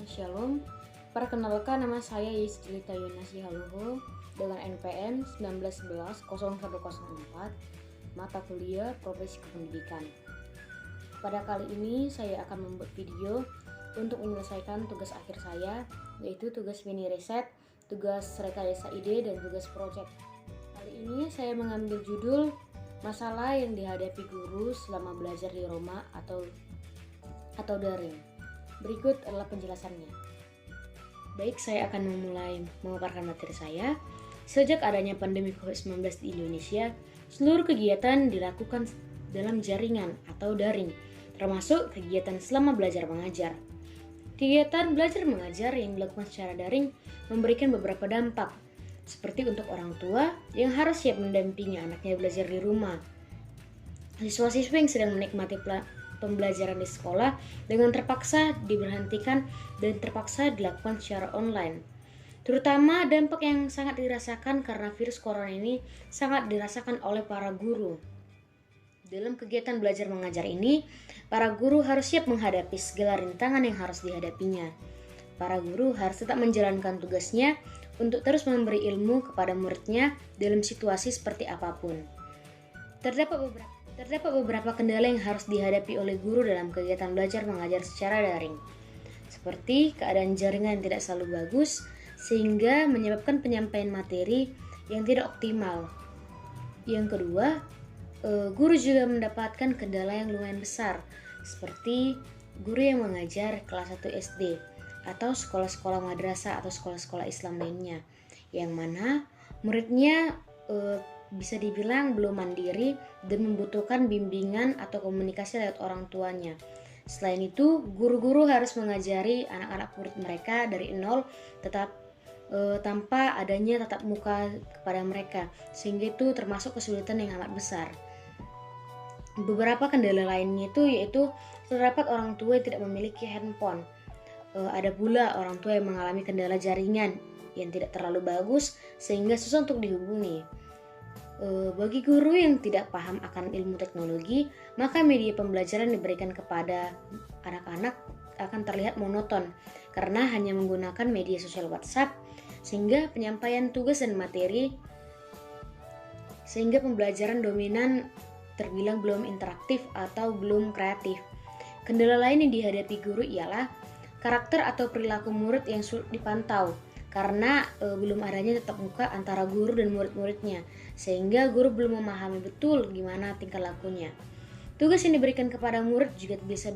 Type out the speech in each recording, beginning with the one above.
Shalom. Perkenalkan, nama saya Yisrita Yunasi Haluho dengan NPM 1911-0104, mata kuliah Profesi Kependidikan. Pada kali ini saya akan membuat video untuk menyelesaikan tugas akhir saya, yaitu tugas mini riset, tugas rekayasa ide, dan tugas proyek. Kali ini saya mengambil judul masalah yang dihadapi guru selama belajar di rumah atau daring. Berikut adalah penjelasannya. Baik, saya akan memulai memaparkan materi saya. Sejak adanya pandemi COVID-19 di Indonesia, seluruh kegiatan dilakukan dalam jaringan atau daring, termasuk kegiatan selama belajar mengajar. Kegiatan belajar mengajar yang dilakukan secara daring memberikan beberapa dampak, seperti untuk orang tua yang harus siap mendampingi anaknya belajar di rumah, siswa-siswa yang sedang menikmati pembelajaran di sekolah dengan terpaksa diberhentikan dan terpaksa dilakukan secara online. Terutama dampak yang sangat dirasakan karena virus corona ini sangat dirasakan oleh para guru. Dalam kegiatan belajar mengajar ini, para guru harus siap menghadapi segala rintangan yang harus dihadapinya. Para guru harus tetap menjalankan tugasnya untuk terus memberi ilmu kepada muridnya dalam situasi seperti apapun. Terdapat beberapa kendala yang harus dihadapi oleh guru dalam kegiatan belajar mengajar secara daring, seperti keadaan jaringan yang tidak selalu bagus, sehingga menyebabkan penyampaian materi yang tidak optimal. Yang kedua, guru juga mendapatkan kendala yang lumayan besar, seperti guru yang mengajar kelas 1 SD, atau sekolah-sekolah madrasah atau sekolah-sekolah Islam lainnya, yang mana muridnya bisa dibilang belum mandiri dan membutuhkan bimbingan atau komunikasi lewat orang tuanya. Selain itu, guru-guru harus mengajari anak-anak murid mereka dari nol tanpa adanya tatap muka kepada mereka, sehingga itu termasuk kesulitan yang amat besar. Beberapa kendala lainnya yaitu terdapat orang tua yang tidak memiliki handphone. Ada pula orang tua yang mengalami kendala jaringan yang tidak terlalu bagus sehingga susah untuk dihubungi. Bagi guru yang tidak paham akan ilmu teknologi, maka media pembelajaran diberikan kepada anak-anak akan terlihat monoton karena hanya menggunakan media sosial WhatsApp, sehingga penyampaian tugas dan materi sehingga pembelajaran dominan terbilang belum interaktif atau belum kreatif. Kendala lain yang dihadapi guru ialah karakter atau perilaku murid yang sulit dipantau karena belum adanya tatap muka antara guru dan murid-muridnya, sehingga guru belum memahami betul gimana tingkah lakunya. Tugas yang diberikan kepada murid juga bisa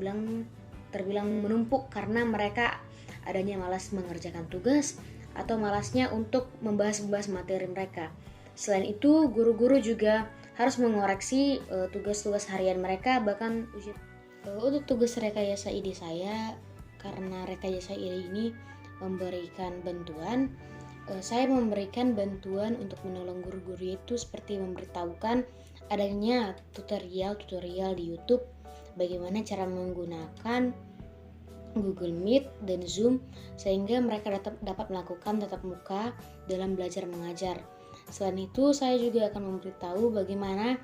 terbilang menumpuk karena mereka adanya malas mengerjakan tugas atau malasnya untuk membahas materi mereka. Selain itu, guru-guru juga harus mengoreksi tugas-tugas harian mereka, bahkan untuk tugas rekayasa ide saya, karena rekayasa ide ini memberikan bantuan, saya memberikan bantuan untuk menolong guru-guru itu seperti memberitahukan adanya tutorial di YouTube bagaimana cara menggunakan Google Meet dan Zoom sehingga mereka dapat melakukan tatap muka dalam belajar mengajar. Selain itu, saya juga akan memberitahu bagaimana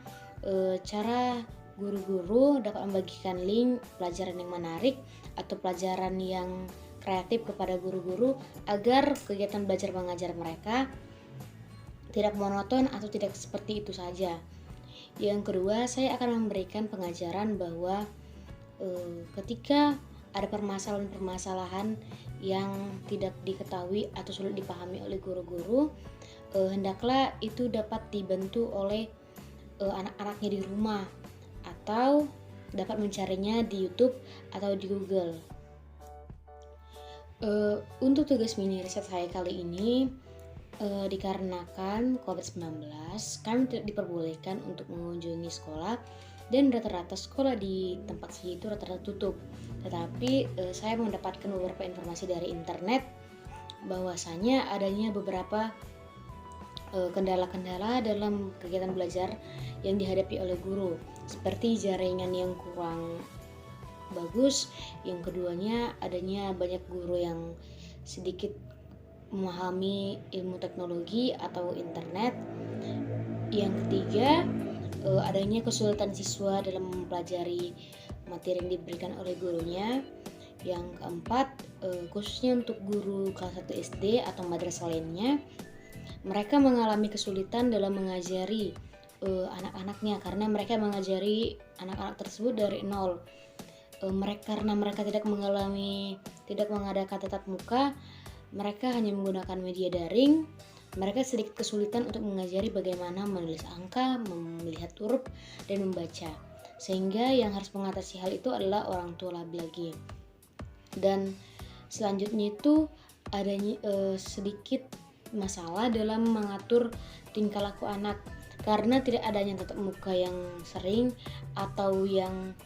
cara guru-guru dapat membagikan link pelajaran yang menarik atau pelajaran yang kreatif kepada guru-guru agar kegiatan belajar mengajar mereka tidak monoton atau tidak seperti itu saja. Yang kedua, saya akan memberikan pengajaran bahwa ketika ada permasalahan-permasalahan yang tidak diketahui atau sulit dipahami oleh guru-guru, hendaklah itu dapat dibantu oleh anak-anaknya di rumah atau dapat mencarinya di YouTube atau di Google. Untuk tugas mini riset saya kali ini, dikarenakan COVID-19, kami tidak diperbolehkan untuk mengunjungi sekolah dan rata-rata sekolah di tempat saya itu rata-rata tutup. Tetapi saya mendapatkan beberapa informasi dari internet bahwasanya adanya beberapa kendala-kendala dalam kegiatan belajar yang dihadapi oleh guru, seperti jaringan yang kurang bagus. Yang keduanya adanya banyak guru yang sedikit memahami ilmu teknologi atau internet. Yang ketiga, adanya kesulitan siswa dalam mempelajari materi yang diberikan oleh gurunya. Yang keempat, khususnya untuk guru kelas 1 SD atau madrasah lainnya, mereka mengalami kesulitan dalam mengajari anak-anaknya karena mereka mengajari anak-anak tersebut dari nol. Karena mereka tidak mengadakan tatap muka, mereka hanya menggunakan media daring. Mereka sedikit kesulitan untuk mengajari bagaimana menulis angka, melihat huruf, dan membaca. Sehingga yang harus mengatasi hal itu adalah orang tua lagi. Dan selanjutnya itu adanya sedikit masalah dalam mengatur tingkah laku anak karena tidak adanya tatap muka yang sering atau yang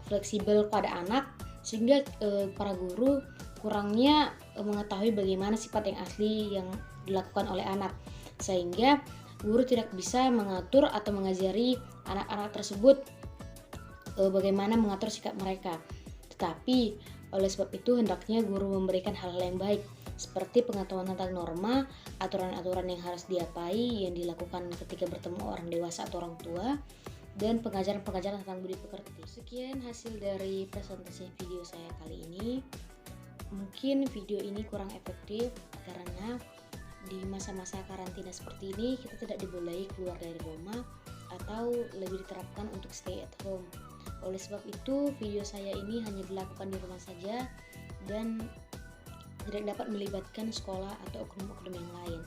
fleksibel pada anak, sehingga para guru kurangnya mengetahui bagaimana sifat yang asli yang dilakukan oleh anak, sehingga guru tidak bisa mengatur atau mengajari anak-anak tersebut bagaimana mengatur sikap mereka. Tetapi oleh sebab itu hendaknya guru memberikan hal-hal yang baik seperti pengetahuan tentang norma, aturan-aturan yang harus diapai yang dilakukan ketika bertemu orang dewasa atau orang tua, dan pengajaran-pengajaran tentang budi pekerti. Sekian hasil dari presentasi video saya kali ini. Mungkin video ini kurang efektif karena di masa-masa karantina seperti ini kita tidak dibolehi keluar dari rumah atau lebih diterapkan untuk stay at home. Oleh sebab itu video saya ini hanya dilakukan di rumah saja dan tidak dapat melibatkan sekolah atau oknum-oknum yang lain.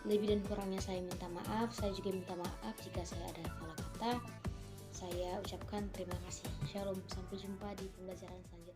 Lebih dan kurangnya saya minta maaf. Saya juga minta maaf jika saya ada salah kata. Saya ucapkan terima kasih. Shalom, sampai jumpa di pembelajaran selanjutnya.